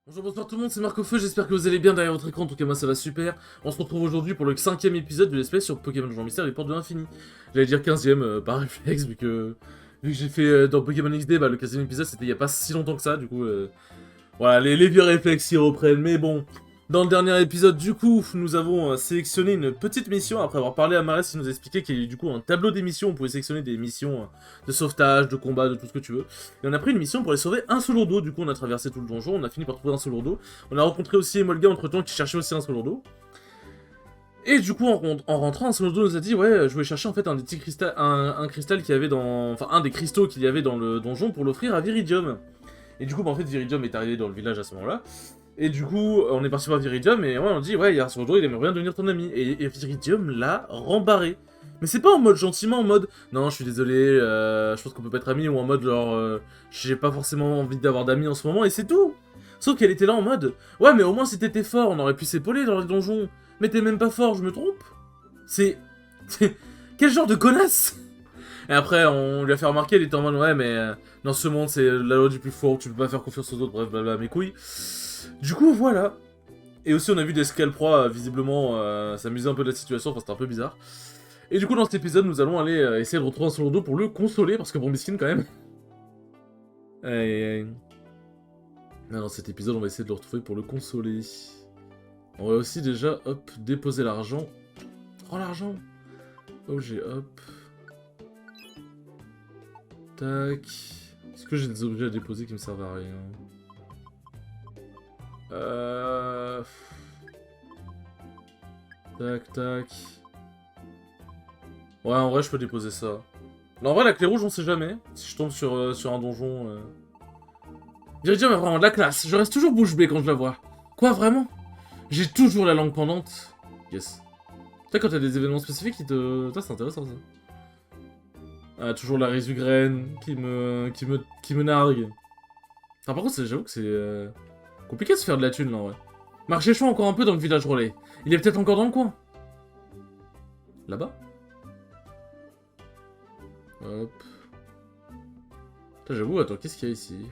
Bonjour, bonsoir tout le monde, c'est Marc au Feu, j'espère que vous allez bien derrière votre écran, en tout cas moi ça va super. On se retrouve aujourd'hui pour le 5ème épisode de l'espèce sur Pokémon Jour Mystère et les Portes de l'Infini. J'allais dire 15ème par réflexe, vu que j'ai fait dans Pokémon XD, le 15ème épisode c'était il y a pas si longtemps que ça, du coup voilà, les vieux réflexes s'y reprennent, mais bon. Dans le dernier épisode, du coup, nous avons sélectionné une petite mission, après avoir parlé à Marès, qui nous a expliqué qu'il y a du coup un tableau des missions, on pouvait sélectionner des missions de sauvetage, de combat, de tout ce que tu veux. Et on a pris une mission pour aller sauver un Solourdo, du coup on a traversé tout le donjon, on a fini par trouver un Solourdo. On a rencontré aussi Emolga entre-temps qui cherchait aussi un Solourdo. Et du coup, en rentrant, un Solourdo nous a dit, ouais, je voulais chercher en fait un des petits cristal, un cristal qu'il y avait dans... Enfin, un des cristaux qu'il y avait dans le donjon pour l'offrir à Viridium. Et du coup, en fait, Viridium est arrivé dans le village à ce moment-là. Et du coup, on est parti voir Viridium et ouais, on dit, ouais, il y a un Solourdo, il aimerait bien devenir ton ami. Et Viridium l'a rembarré. Mais c'est pas en mode gentiment, en mode, non, je suis désolé, je pense qu'on peut pas être amis, ou en mode, genre, j'ai pas forcément envie d'avoir d'amis en ce moment, et c'est tout. Sauf qu'elle était là en mode, ouais, mais au moins si t'étais fort, on aurait pu s'épauler dans les donjons. Mais t'es même pas fort, je me trompe. C'est... Quel genre de connasse. Et après, on lui a fait remarquer, elle était en mode, ouais, mais dans ce monde, c'est la loi du plus fort, tu peux pas faire confiance aux autres, bref, blabla, mes couilles. Du coup, voilà. Et aussi, on a vu des Scalproids, visiblement, s'amuser un peu de la situation, enfin, c'était un peu bizarre. Et du coup, dans cet épisode, nous allons aller essayer de retrouver un Solourdo pour le consoler, parce que bon, miskin quand même. Et... dans cet épisode, on va essayer de le retrouver pour le consoler. On va aussi déjà, hop, déposer l'argent. Oh, l'argent. Oh, j'ai, hop. Tac. Est-ce que j'ai des objets à déposer qui me servent à rien? Tac, tac. Ouais, en vrai, je peux déposer ça. Mais en vrai, la clé rouge, on sait jamais. Si je tombe sur un donjon... Viridium a vraiment de la classe. Je reste toujours bouche bée quand je la vois. Quoi, vraiment? J'ai toujours la langue pendante. Yes. Tu sais, quand t'as des événements spécifiques qui te... Ça, c'est intéressant, ça. Ah, toujours la Résugraine qui me nargue. Ah, par contre, j'avoue que c'est compliqué de se faire de la thune, là, en vrai. Marchez chaud encore un peu dans le village relais. Il est peut-être encore dans le coin. Là-bas? Hop. Putain, j'avoue, attends, qu'est-ce qu'il y a ici?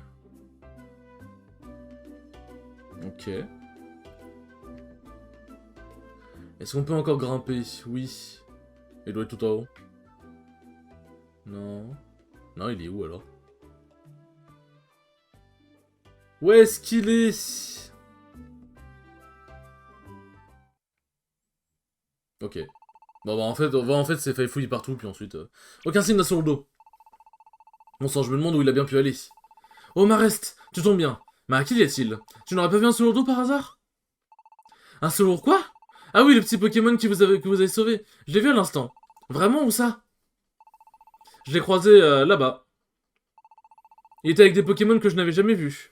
Ok. Est-ce qu'on peut encore grimper? Oui. Il doit être tout en haut. Non. Non, il est où alors? Où est-ce qu'il est? Ok. Bon bah en fait c'est fait fouiller partout puis ensuite... Aucun signe d'un Solourdo. Bon sang, je me demande où il a bien pu aller. Oh Marest, tu tombes bien. Mais à qui y a-t-il? Tu n'aurais pas vu un Solourdo par hasard? Un Solourdo quoi? Ah oui, le petit Pokémon que vous avez sauvé. Je l'ai vu à l'instant. Vraiment, où ça? Je l'ai croisé là-bas. Il était avec des Pokémon que je n'avais jamais vus.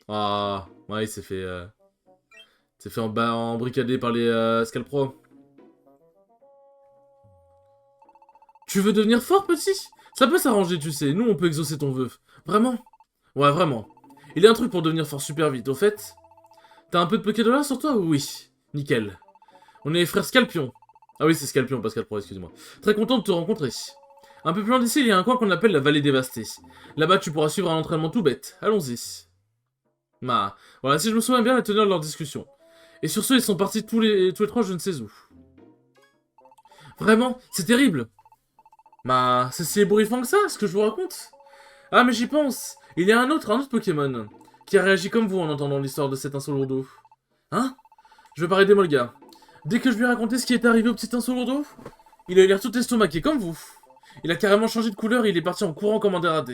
Ah, ouais, il s'est fait embricader par les Scalpro. Tu veux devenir fort, petit? Ça peut s'arranger, tu sais. Nous, on peut exaucer ton vœu. Vraiment? Ouais, vraiment. Il y a un truc pour devenir fort super vite, au fait. T'as un peu de Pokédollars sur toi? Oui. Nickel. On est les frères Scalpion. Ah oui, c'est Scalpion, pas Scalpro, excuse-moi. Très content de te rencontrer. Un peu plus loin d'ici, il y a un coin qu'on appelle la vallée dévastée. Là-bas, tu pourras suivre un entraînement tout bête. Allons-y. Bah, voilà, si je me souviens bien la teneur de leur discussion. Et sur ce, ils sont partis tous les trois je ne sais où. Vraiment? C'est terrible. Bah, c'est si ébouriffant que ça, ce que je vous raconte. Ah, mais j'y pense. Il y a un autre Pokémon, qui a réagi comme vous en entendant l'histoire de cet Insolourdo. Hein? Je veux parler d'Emolga. Dès que je lui ai raconté ce qui est arrivé au petit Insolourdo, il a eu l'air tout estomaqué, comme vous. Il a carrément changé de couleur et il est parti en courant comme un dératé.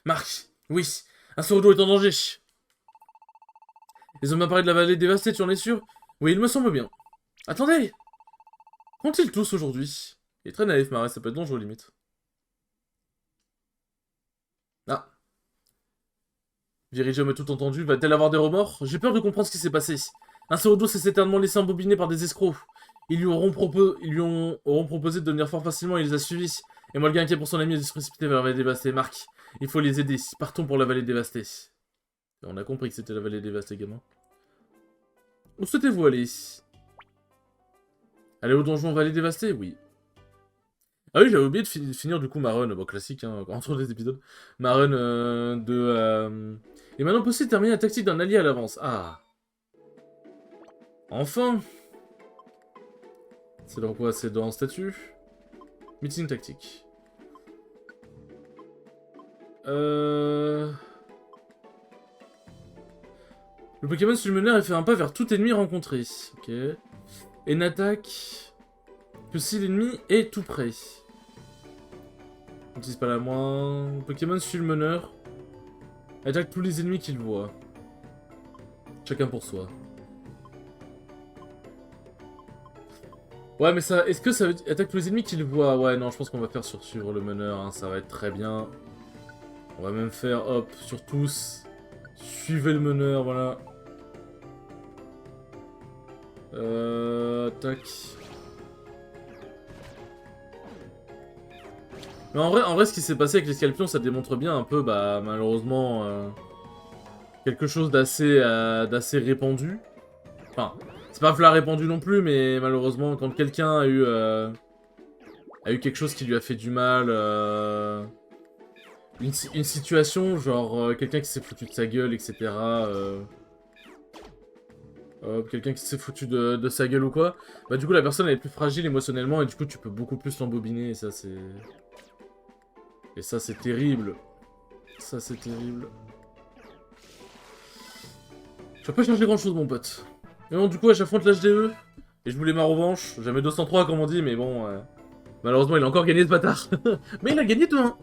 Marc, oui, Insolourdo est en danger. Les hommes parlé de la vallée dévastée, tu en es sûr? Oui, il me semble bien. Attendez! Qu'ont-ils tous aujourd'hui? Il est très naïf, Marais, ça peut être dangereux limite. Ah, Viridium a tout entendu, va-t-elle avoir des remords? J'ai peur de comprendre ce qui s'est passé. Un Solourdo s'est éternellement laissé embobiner par des escrocs. Ils lui auront proposé de devenir fort facilement et il les a suivis. Et Molga, inquiet pour son ami, a dû se précipiter vers la vallée dévastée. Marc, il faut les aider. Partons pour la vallée dévastée. On a compris que c'était la vallée dévastée, gamin. Où souhaitez-vous aller? Aller au donjon vallée dévastée? Oui. Ah oui, j'avais oublié de finir du coup ma run, bon classique, hein, entre les épisodes. Ma run de Il est maintenant possible de terminer la tactique d'un allié à l'avance. Ah. Enfin. C'est dans quoi? C'est dans statut. Meeting tactique. Le Pokémon Summoner il fait un pas vers tout ennemi rencontré. Ok. Et n'attaque que si l'ennemi est tout près. N'utilise pas la moindre. Pokémon Summoner attaque tous les ennemis qu'il voit. Chacun pour soi. Ouais, mais ça, est-ce que ça veut dire attaque tous les ennemis qu'il voit? Ouais, non, je pense qu'on va faire sur suivre le meneur, hein, ça va être très bien. On va même faire, hop, sur tous. Suivez le meneur, voilà. Tac. Mais en vrai, ce qui s'est passé avec les Scorpions, ça démontre bien un peu, bah, malheureusement, quelque chose d'assez répandu. Enfin, c'est pas plat répandu non plus, mais malheureusement, quand quelqu'un a eu quelque chose qui lui a fait du mal, une situation, genre quelqu'un qui s'est foutu de sa gueule, etc. Quelqu'un qui s'est foutu de sa gueule ou quoi, bah du coup la personne elle est plus fragile émotionnellement et du coup tu peux beaucoup plus l'embobiner et ça c'est... Et ça c'est terrible. Ça c'est terrible. Je vais pas changer grand chose mon pote. Mais bon du coup j'affronte l'HDE et je voulais ma revanche. J'avais 203 comme on dit mais bon... malheureusement il a encore gagné ce bâtard. Mais il a gagné 2-1.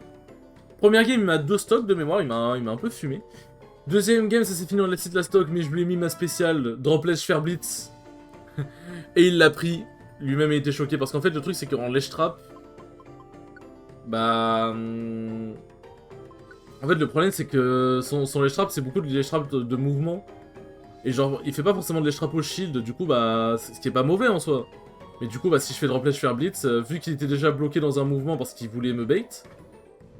Première game il m'a 2 stocks de mémoire, il m'a un peu fumé. Deuxième game, ça s'est fini en let's hit la stock, mais je lui ai mis ma spéciale, Dropless Fair Blitz. Et il l'a pris. Lui-même a été choqué, parce qu'en fait, le truc, c'est qu'en Ledge Trap... Bah... En fait, le problème, c'est que son Ledge Trap, c'est beaucoup de Ledge Trap de mouvement. Et genre, il fait pas forcément de Ledge Trap au shield, du coup, bah... Ce qui est pas mauvais, en soi. Mais du coup, bah, si je fais Dropless Fair Blitz, vu qu'il était déjà bloqué dans un mouvement parce qu'il voulait me bait,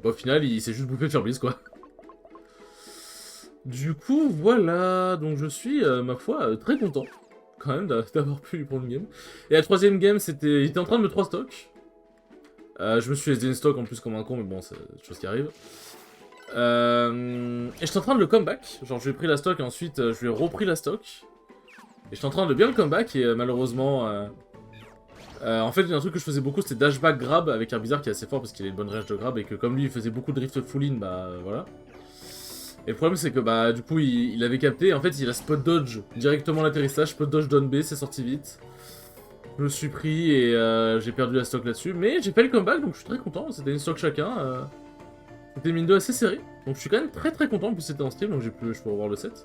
bah, au final, il s'est juste bouffé de Fair Blitz, quoi. Du coup, voilà, donc je suis, ma foi, très content, quand même, d'avoir pu lui prendre une game. Et la troisième game, c'était... Il était en train de me 3 stocks. Je me suis laissé une stock en plus comme un con, mais bon, c'est des choses qui arrivent. Et j'étais en train de le comeback, genre je lui ai pris la stock et ensuite je lui ai repris la stock. Et j'étais en train de bien le comeback et malheureusement... en fait, il y a un truc que je faisais beaucoup, c'était dashback grab avec un bizarre qui est assez fort parce qu'il a une bonne range de grab et que comme lui il faisait beaucoup de drift full in, bah voilà. Et le problème c'est que bah du coup il avait capté, en fait il a spot dodge directement l'atterrissage, spot dodge down B, c'est sorti vite. Je me suis pris et j'ai perdu la stock là-dessus, mais j'ai fait le comeback donc je suis très content, c'était une stock chacun. C'était mine de assez serré, donc je suis quand même très content, en plus c'était en stream donc je peux revoir le set.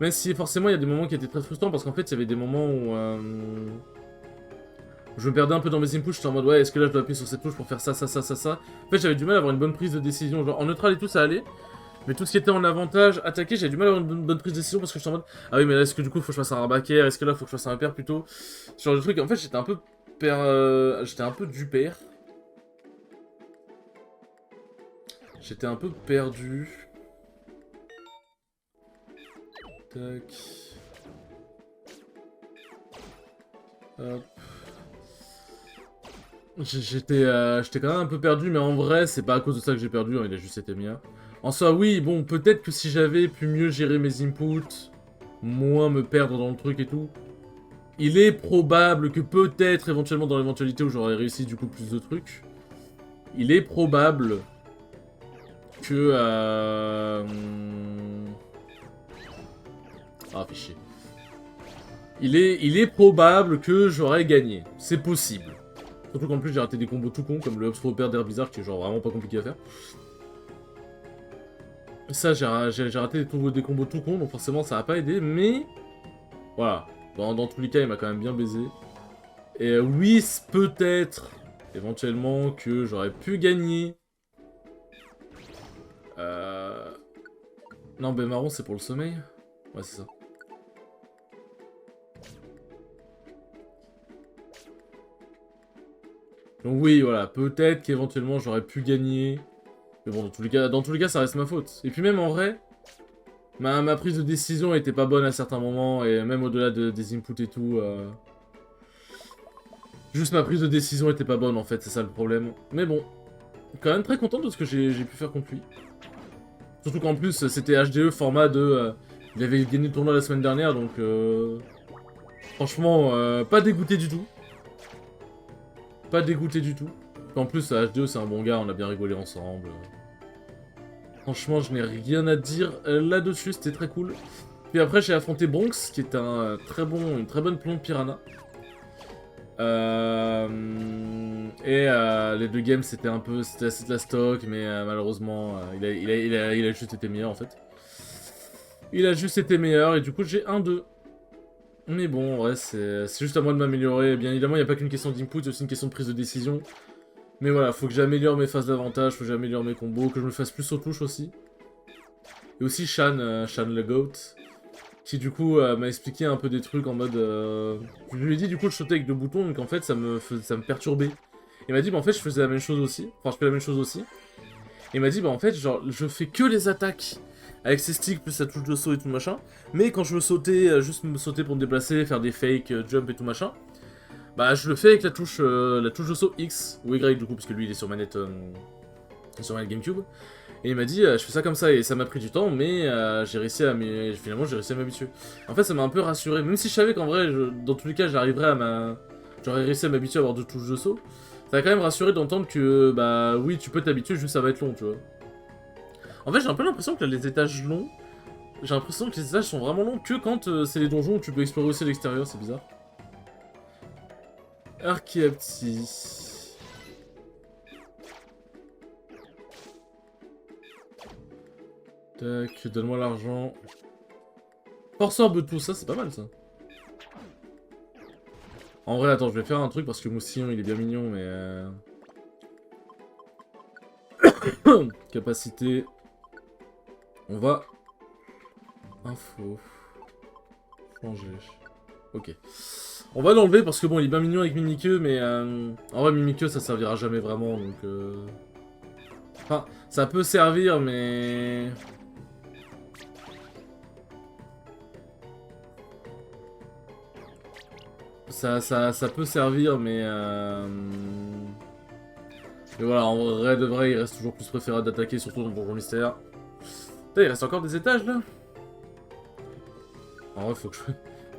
Même si forcément il y a des moments qui étaient très frustrants parce qu'en fait il y avait des moments où je me perdais un peu dans mes inputs, j'étais en mode ouais est-ce que là je dois appuyer sur cette touche pour faire ça. En fait j'avais du mal à avoir une bonne prise de décision, genre en neutral et tout ça allait. Mais tout ce qui était en avantage, attaquer, j'avais du mal à avoir une bonne prise de décision parce que j'étais en mode ah oui mais là est-ce que du coup faut que je fasse un rabacker, est-ce que là faut que je fasse un impair plutôt, ce genre de truc. En fait j'étais un peu j'étais un peu du père. J'étais un peu perdu. Tac. Hop. J'étais quand même un peu perdu, mais en vrai, c'est pas à cause de ça que j'ai perdu, hein, il a juste été mien. En soi, oui, bon, peut-être que si j'avais pu mieux gérer mes inputs, moins me perdre dans le truc et tout, il est probable que peut-être, éventuellement, dans l'éventualité où j'aurais réussi du coup plus de trucs, il est probable que... Ah, fait chier. Il est probable que j'aurais gagné. C'est possible. Surtout qu'en plus j'ai raté des combos tout cons, comme le Upstropper d'Air Bizarre qui est genre vraiment pas compliqué à faire. Ça, j'ai raté des combos tout cons, donc forcément ça a pas aidé, mais... Voilà. Dans tous les cas, il m'a quand même bien baisé. Et oui, peut-être, éventuellement, que j'aurais pu gagner. Non, ben marron, c'est pour le sommeil. Ouais, c'est ça. Donc oui, voilà, peut-être qu'éventuellement j'aurais pu gagner. Mais bon, dans tous les cas, ça reste ma faute. Et puis même en vrai, ma prise de décision était pas bonne à certains moments, et même au-delà des inputs et tout. Juste ma prise de décision était pas bonne en fait, c'est ça le problème. Mais bon, quand même très content de ce que j'ai pu faire contre lui. Surtout qu'en plus, c'était HDE format de... il avait gagné le tournoi la semaine dernière, donc... franchement, pas dégoûté du tout. Pas dégoûté du tout. En plus, HDE, c'est un bon gars, on a bien rigolé ensemble. Franchement, je n'ai rien à dire là-dessus, c'était très cool. Puis après, j'ai affronté Bronx, qui est une très bonne plombe piranha. Les deux games, c'était assez de la stock, mais malheureusement, il a juste été meilleur, en fait. Il a juste été meilleur, et du coup, j'ai 1-2. Mais bon, ouais, c'est juste à moi de m'améliorer. Bien évidemment, il n'y a pas qu'une question d'input, c'est aussi une question de prise de décision. Mais voilà, faut que j'améliore mes phases d'avantage, faut que j'améliore mes combos, que je me fasse plus aux touches aussi. Et aussi Shan le GOAT, qui du coup m'a expliqué un peu des trucs en mode... Je lui ai dit du coup je sautais avec 2 boutons, donc en fait ça me perturbait. Il m'a dit bah en fait je faisais la même chose aussi, enfin je fais la même chose aussi. Et il m'a dit bah en fait genre je fais que les attaques avec ses sticks plus sa touche de saut et tout machin. Mais quand je veux sauter, juste me sauter pour me déplacer, faire des fake jump et tout machin, bah je le fais avec la touche de saut X ou Y du coup parce que lui il est sur manette GameCube. Et il m'a dit, je fais ça comme ça, et ça m'a pris du temps, mais finalement j'ai réussi à m'habituer. En fait, ça m'a un peu rassuré, même si je savais qu'en vrai, dans tous les cas, j'aurais réussi à m'habituer à avoir 2 touches de saut. Ça m'a quand même rassuré d'entendre que, bah oui, tu peux t'habituer, juste ça va être long, tu vois. En fait, j'ai un peu l'impression que là, les étages longs, j'ai l'impression que les étages sont vraiment longs que quand c'est les donjons où tu peux explorer aussi à l'extérieur, c'est bizarre. Archéapti. Tac, donne-moi l'argent. Forceur de tout ça, c'est pas mal ça. En vrai, attends, je vais faire un truc parce que Moussillon il est bien mignon, mais. Capacité. On va. Info. Changer. Ok. On va l'enlever parce que bon, il est bien mignon avec Mimikyu, mais. En vrai, Mimikyu ça servira jamais vraiment donc. Enfin, ça peut servir, mais. Ça peut servir, mais voilà, en vrai de vrai, il reste toujours plus préférable d'attaquer, surtout dans le Donjon Mystère. Putain, il reste encore des étages, là. En vrai, faut que je...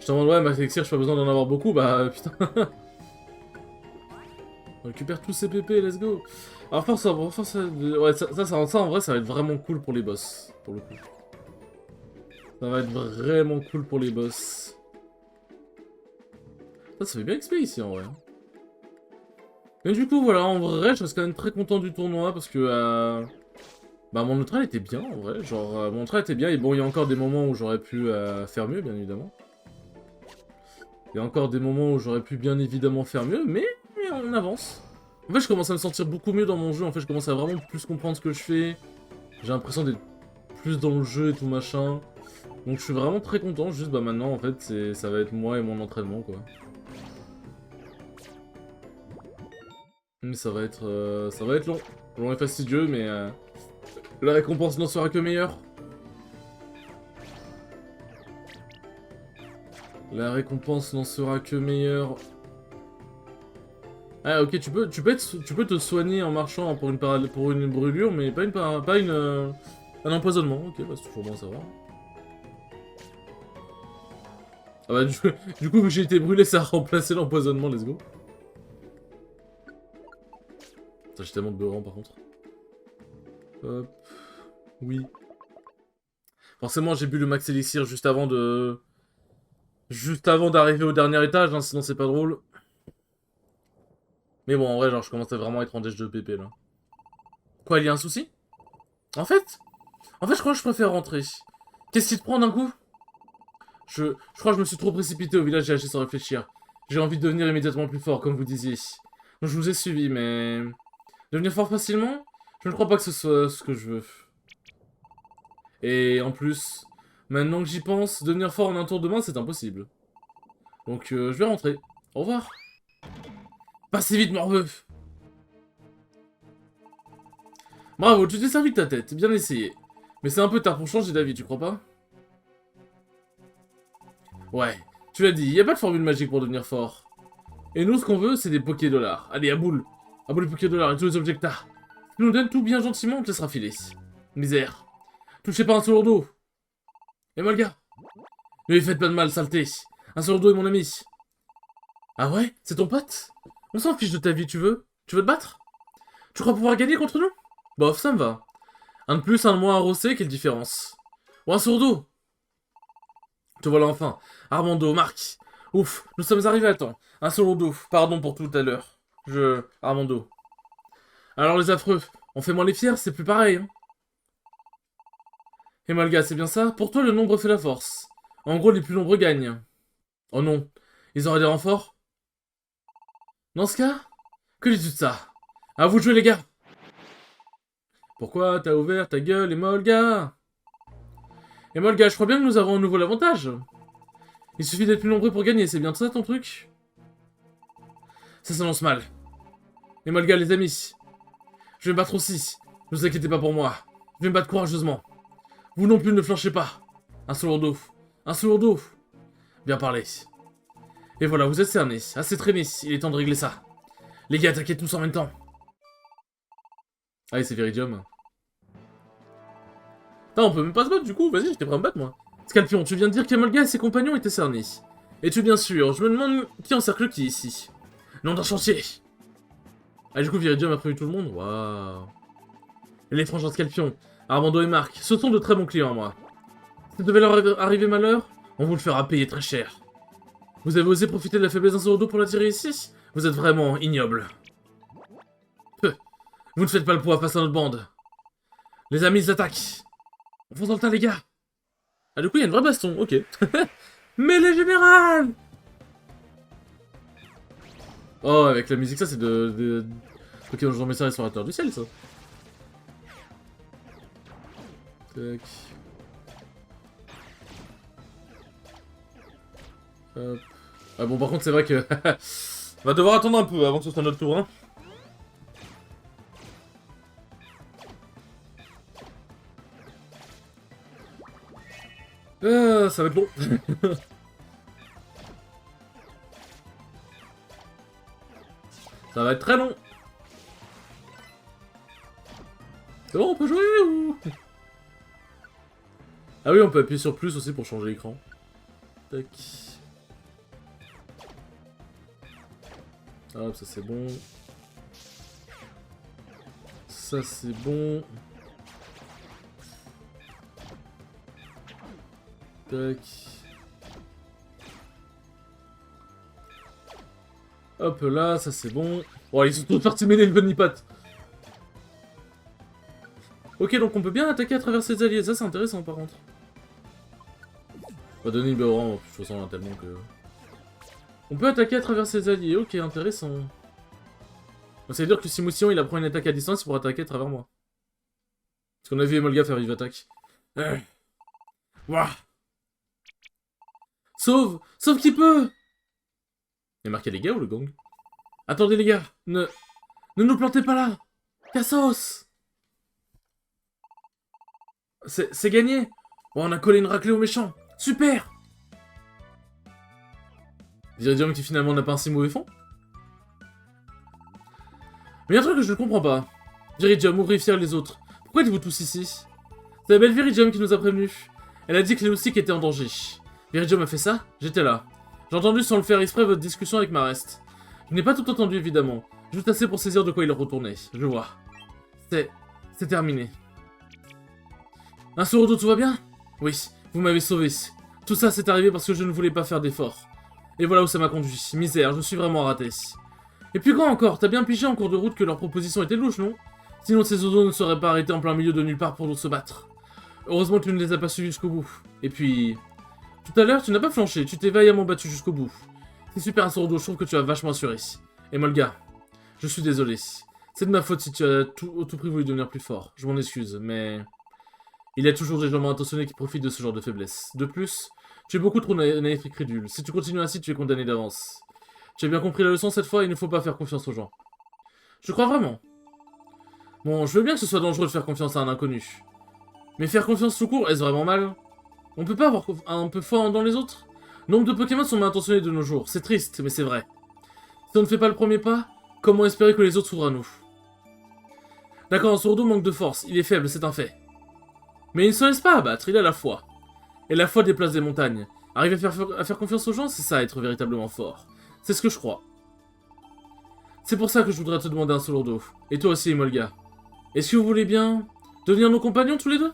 Je te demande, ouais, Max Elixir, j'ai pas besoin d'en avoir beaucoup, bah, putain. On récupère tous ces PP, let's go. Alors, ouais, ça, en vrai, ça va être vraiment cool pour les boss, pour le coup. Ça va être vraiment cool pour les boss. Ça fait bien XP ici, en vrai. Mais du coup, voilà, en vrai, je reste quand même très content du tournoi, parce que... Bah, mon neutral était bien, en vrai. Genre, mon neutral était bien, et bon, il y a encore des moments où j'aurais pu faire mieux, bien évidemment. Il y a encore des moments où j'aurais pu bien évidemment faire mieux, mais on avance. En fait, je commence à me sentir beaucoup mieux dans mon jeu, en fait, je commence à vraiment plus comprendre ce que je fais. J'ai l'impression d'être plus dans le jeu et tout machin. Donc je suis vraiment très content, juste bah maintenant, en fait, ça va être moi et mon entraînement, quoi. Mais ça va être long. Long et fastidieux, mais la récompense n'en sera que meilleure. La récompense n'en sera que meilleure. Ah ok, tu peux te soigner en marchant pour une brûlure, mais pas un empoisonnement. Ok, bah c'est toujours bon à savoir. Ah bah du coup vu que j'ai été brûlé, ça a remplacé l'empoisonnement, let's go. Putain, j'ai tellement de beurre par contre. Hop. Oui. Forcément j'ai bu le max élixir juste avant d'arriver au dernier étage, hein, sinon c'est pas drôle. Mais bon, en vrai, genre, je commence à vraiment être en déj de PP, là. Quoi, il y a un souci? En fait, je crois que je préfère rentrer. Qu'est-ce qui te prend d'un coup? Je crois que je me suis trop précipité au village, j'ai agi sans réfléchir. J'ai envie de devenir immédiatement plus fort, comme vous disiez. Donc je vous ai suivi, mais... Devenir fort facilement? Je ne crois pas que ce soit ce que je veux. Et en plus, maintenant que j'y pense, devenir fort en un tour de main, c'est impossible. Donc je vais rentrer. Au revoir. Passez vite, morveux. Bravo, tu t'es servi de ta tête, bien essayé. Mais c'est un peu tard pour changer d'avis, tu crois pas? Ouais, tu l'as dit, y a pas de formule magique pour devenir fort. Et nous, ce qu'on veut, c'est des Poké-Dollars. Allez, à boule. À boule les Poké-Dollars et tous les objets que t'as. Tu nous donnes tout bien gentiment, on te laissera filer. Misère. Touchez pas un seul d'eau. Et moi le gars. Ne lui faites pas de mal, saleté. Un seul d'eau est mon ami. Ah ouais? C'est ton pote? On s'en fiche de ta vie, tu veux? Tu veux te battre? Tu crois pouvoir gagner contre nous? Bof, ça me va. Un de plus, un de moins à rosser, quelle différence? Ou un sourd-d'eau? Te voilà enfin. Armando, Marc. Ouf, nous sommes arrivés à temps. Un sourd-d'eau, pardon pour tout à l'heure. Armando. Alors les affreux, on fait moins les fiers, c'est plus pareil, hein. Et moi le gars, c'est bien ça? Pour toi, le nombre fait la force. En gros, les plus nombreux gagnent. Oh non, ils auraient des renforts? Dans ce cas, que dis-tu de ça? À vous de jouer les gars. Pourquoi t'as ouvert ta gueule, Emolga? Emolga, je crois bien que nous avons un nouveau avantage. Il suffit d'être plus nombreux pour gagner, c'est bien ça ton truc? Ça s'annonce mal. Emolga, les amis. Je vais me battre aussi. Ne vous inquiétez pas pour moi. Je vais me battre courageusement. Vous non plus ne flanchez pas. Un seul d'eau. Un seul d'eau. Bien parlé. Et voilà, vous êtes cernés. Assez traînés. Il est temps de régler ça. Les gars, attaquez tous en même temps. Allez, c'est Viridium. Putain, on peut même pas se battre du coup. Vas-y, j'étais prêt à me battre moi. Scalpion, tu viens de dire qu'Emolga et ses compagnons étaient cernés. Es-tu bien sûr? Je me demande qui encercle qui ici. Nom d'un chantier. Ah, du coup, Viridium a prévu tout le monde. Waouh. Les frangins Scalpion, Armando et Marc, ce sont de très bons clients à moi. Si devait leur arriver malheur, on vous le fera payer très cher. Vous avez osé profiter de la faiblesse d'un Zorodo pour l'attirer ici? Vous êtes vraiment ignoble. Peu. Vous ne faites pas le poids face à notre bande. Les amis, ils attaquent. On fonce dans le tas, les gars. Ah, du coup, il y a une vraie baston, ok. Mais les générales! Oh, avec la musique, ça, c'est de... Ok, on joue mes restaurateur du ciel, ça. Tac. Hop. Ah bon, par contre, c'est vrai que... on va devoir attendre un peu avant que ce soit notre tour, hein. Ça va être long. Ça va être très long. C'est bon, on peut jouer ou... Ah oui, on peut appuyer sur plus aussi pour changer l'écran. Tac. Hop, ça c'est bon. Ça c'est bon. Tac. Hop là, ça c'est bon. Oh, ils sont tous partis mêler le bunny pat. Ok, donc on peut bien attaquer à travers ses alliés. Ça c'est intéressant par contre. On va donner une Béoran, de toute façon on a tellement que... On peut attaquer à travers ses alliés, ok, intéressant. Donc, ça veut dire que si Moussillon il apprend une attaque à distance, il pourra attaquer à travers moi. Parce qu'on a vu Emolga faire vive attaque. Ouah. Sauve! Sauve qui peut! Il y a marqué les gars ou le gang? Attendez les gars, ne nous plantez pas là! Cassos! C'est gagné! Oh, on a collé une raclée aux méchants! Super! Viridium qui finalement n'a pas un si mauvais fond? Mais il y a un truc que je ne comprends pas. Viridium, ouvrez fier les autres. Pourquoi êtes-vous tous ici? C'est la belle Viridium qui nous a prévenus. Elle a dit que les moustiques étaient en danger. Viridium a fait ça? J'étais là. J'ai entendu sans le faire exprès votre discussion avec Marest. Je n'ai pas tout entendu évidemment. Juste assez pour saisir de quoi il retournait. Je vois. C'est terminé. Un sourd tout va bien? Oui, vous m'avez sauvé. Tout ça s'est arrivé parce que je ne voulais pas faire d'efforts. Et voilà où ça m'a conduit. Misère, je suis vraiment raté. Et puis quand encore, t'as bien pigé en cours de route que leur proposition était louche, non? Sinon ces oiseaux ne seraient pas arrêtés en plein milieu de nulle part pour se battre. Heureusement que tu ne les as pas suivis jusqu'au bout. Et puis... Tout à l'heure, tu n'as pas flanché, tu t'es vaillamment battu jusqu'au bout. C'est super un sourd, je trouve que tu as vachement assuré. Et Molga, je suis désolé. C'est de ma faute si tu as au tout prix voulu devenir plus fort. Je m'en excuse, mais... Il y a toujours des gens mal intentionnés qui profitent de ce genre de faiblesse. De plus, tu es beaucoup trop naïf et crédule. Si tu continues ainsi, tu es condamné d'avance. Tu as bien compris la leçon cette fois, il ne faut pas faire confiance aux gens. Je crois vraiment. Bon, je veux bien que ce soit dangereux de faire confiance à un inconnu. Mais faire confiance tout court, est-ce vraiment mal? On peut pas avoir un peu foi dans les autres? Nombre de Pokémon sont mal intentionnés de nos jours. C'est triste, mais c'est vrai. Si on ne fait pas le premier pas, comment espérer que les autres s'ouvrent à nous? D'accord, un sourd manque de force. Il est faible, c'est un fait. Mais il ne se laisse pas abattre, il a la foi. Et la foi déplace des montagnes. Arriver à faire confiance aux gens, c'est ça, être véritablement fort. C'est ce que je crois. C'est pour ça que je voudrais te demander un seul d'eau. Et toi aussi, Emolga. Est-ce que vous voulez bien devenir nos compagnons tous les deux?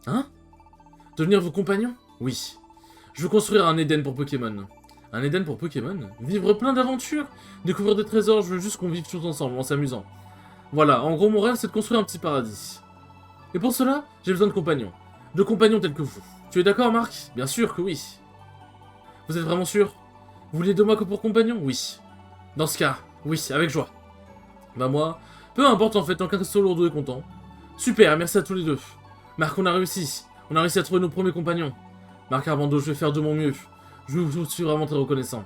Hein? Devenir vos compagnons? Oui. Je veux construire un Éden pour Pokémon. Un Éden pour Pokémon? Vivre plein d'aventures? Découvrir des trésors? Je veux juste qu'on vive tous ensemble, en s'amusant. Voilà, en gros, mon rêve, c'est de construire un petit paradis. Et pour cela, j'ai besoin de compagnons. De compagnons tels que vous. Tu es d'accord, Marc? Bien sûr que oui. Vous êtes vraiment sûr? Vous voulez de moi que pour compagnon? Oui. Dans ce cas, oui, avec joie. Bah moi, peu importe en fait, tant qu'un seul lourdeau est content. Super, merci à tous les deux. Marc, on a réussi. On a réussi à trouver nos premiers compagnons. Marc Armando, je vais faire de mon mieux. Je vous suis vraiment très reconnaissant.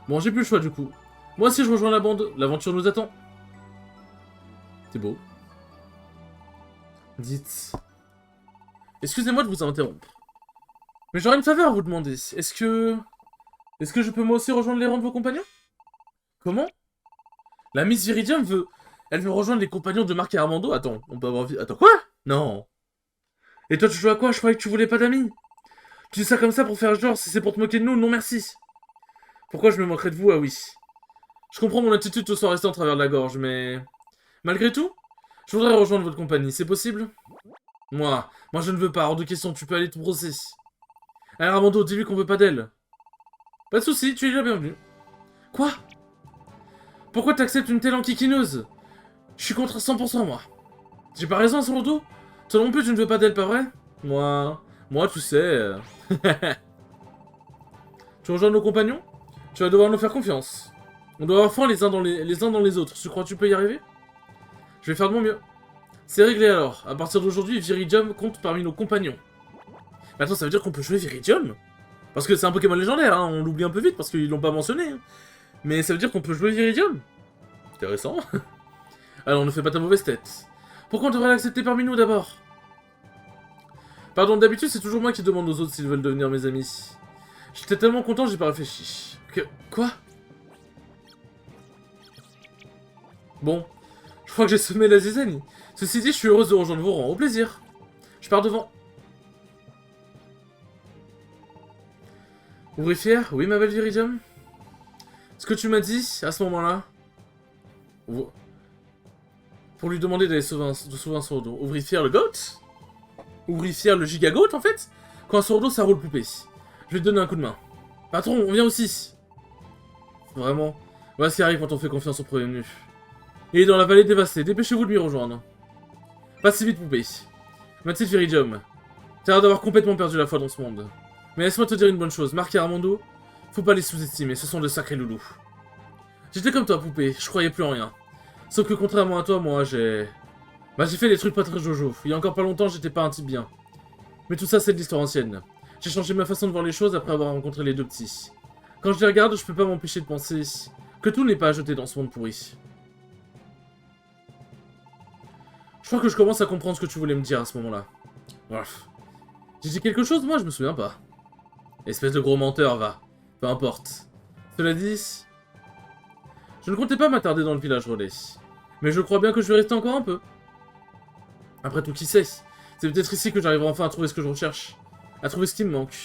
Bon, j'ai plus le choix du coup. Moi aussi je rejoins la bande, l'aventure nous attend. C'est beau. Dites... Excusez-moi de vous interrompre. Mais j'aurais une faveur à vous demander. Est-ce que je peux moi aussi rejoindre les rangs de vos compagnons? Comment? La Miss Viridium veut... Elle veut rejoindre les compagnons de Marc et Armando? Attends, on peut avoir... Attends, quoi? Non. Et toi, tu joues à quoi? Je croyais que tu voulais pas d'amis. Tu dis ça comme ça pour faire genre, si c'est pour te moquer de nous, non merci. Pourquoi je me moquerais de vous? Ah oui. Je comprends mon attitude te soit restée en travers de la gorge, mais... Malgré tout, je voudrais rejoindre votre compagnie, c'est possible? Moi je ne veux pas, hors de question, tu peux aller te brosser. Alors Armando, dis-lui qu'on veut pas d'elle. Pas de soucis, tu es la bienvenue. Quoi? Pourquoi t'acceptes une telle enquiquineuse? Je suis contre 100% moi. J'ai pas raison sur le dos? Toi non plus tu ne veux pas d'elle, pas vrai? Moi, tu sais... Tu rejoins nos compagnons? Tu vas devoir nous faire confiance. On doit avoir foi les uns dans les autres. Tu crois que tu peux y arriver? Je vais faire de mon mieux. C'est réglé alors. À partir d'aujourd'hui, Viridium compte parmi nos compagnons. Mais attends, ça veut dire qu'on peut jouer Viridium? Parce que c'est un Pokémon légendaire, hein. On l'oublie un peu vite parce qu'ils l'ont pas mentionné. Hein. Mais ça veut dire qu'on peut jouer Viridium? Intéressant. Alors, ne fais pas ta mauvaise tête. Pourquoi on devrait l'accepter parmi nous d'abord? Pardon, d'habitude, c'est toujours moi qui demande aux autres s'ils veulent devenir mes amis. J'étais tellement content, j'ai pas réfléchi. Quoi? Bon, je crois que j'ai semé la zizanie. Ceci dit, je suis heureuse de rejoindre vos rangs. Au plaisir. Je pars devant. Ouvri fier? Oui, ma belle Viridium? Ce que tu m'as dit, à ce moment-là... Pour lui demander d'aller sauver un sourdo. Ouvri fier le goat? Ouvri fier le giga goat, en fait? Quand un sourdo, ça roule poupée. Je vais te donner un coup de main. Patron, on vient aussi. Vraiment. Voilà ce qui arrive quand on fait confiance au prévenu. Il est dans la vallée dévastée. Dépêchez-vous de lui rejoindre. Pas si vite, poupée. Ma petite Viridium, t'as l'air d'avoir complètement perdu la foi dans ce monde. Mais laisse-moi te dire une bonne chose. Marc et Armando, faut pas les sous-estimer. Ce sont de sacrés loulous. J'étais comme toi, poupée. Je croyais plus en rien. Sauf que contrairement à toi, moi, j'ai... j'ai fait des trucs pas très jojo. Il y a encore pas longtemps, j'étais pas un type bien. Mais tout ça, c'est de l'histoire ancienne. J'ai changé ma façon de voir les choses après avoir rencontré les deux petits. Quand je les regarde, je peux pas m'empêcher de penser que tout n'est pas à jeter dans ce monde pourri. Je crois que je commence à comprendre ce que tu voulais me dire à ce moment-là. Bref. J'ai dit quelque chose, moi, je me souviens pas. Espèce de gros menteur, va. Peu importe. Cela dit... Je ne comptais pas m'attarder dans le village relais. Mais je crois bien que je vais rester encore un peu. Après tout, qui sait? C'est peut-être ici que j'arriverai enfin à trouver ce que je recherche. À trouver ce qui me manque.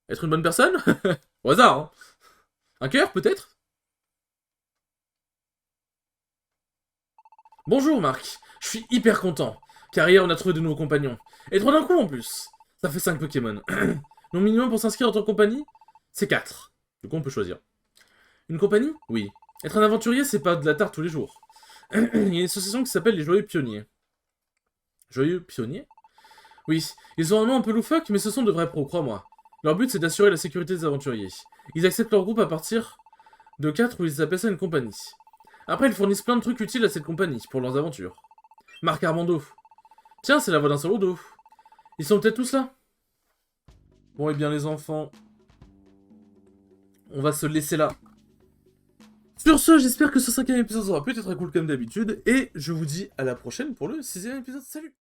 Être une bonne personne? Au hasard, hein. Un cœur, peut-être? Bonjour, Marc. Je suis hyper content. Car hier, on a trouvé de nouveaux compagnons. Et 3 d'un coup, en plus. Ça fait 5 Pokémon. Le minimum pour s'inscrire en tant que compagnie, c'est 4. Du coup, on peut choisir. Une compagnie? Oui. Être un aventurier, c'est pas de la tarte tous les jours. Il y a une association qui s'appelle les Joyeux Pionniers. Joyeux Pionniers? Oui. Ils ont un nom un peu loufoque, mais ce sont de vrais pros, crois-moi. Leur but, c'est d'assurer la sécurité des aventuriers. Ils acceptent leur groupe à partir de 4 où ils appellent ça une compagnie. Après, ils fournissent plein de trucs utiles à cette compagnie, pour leurs aventures. Marc Armando. Tiens, c'est la voix d'un seul d'eau. Ils sont peut-être tous là? Bon, et bien les enfants... On va se laisser là. Sur ce, j'espère que ce 5e épisode sera peut-être très cool comme d'habitude, et je vous dis à la prochaine pour le 6e épisode. Salut!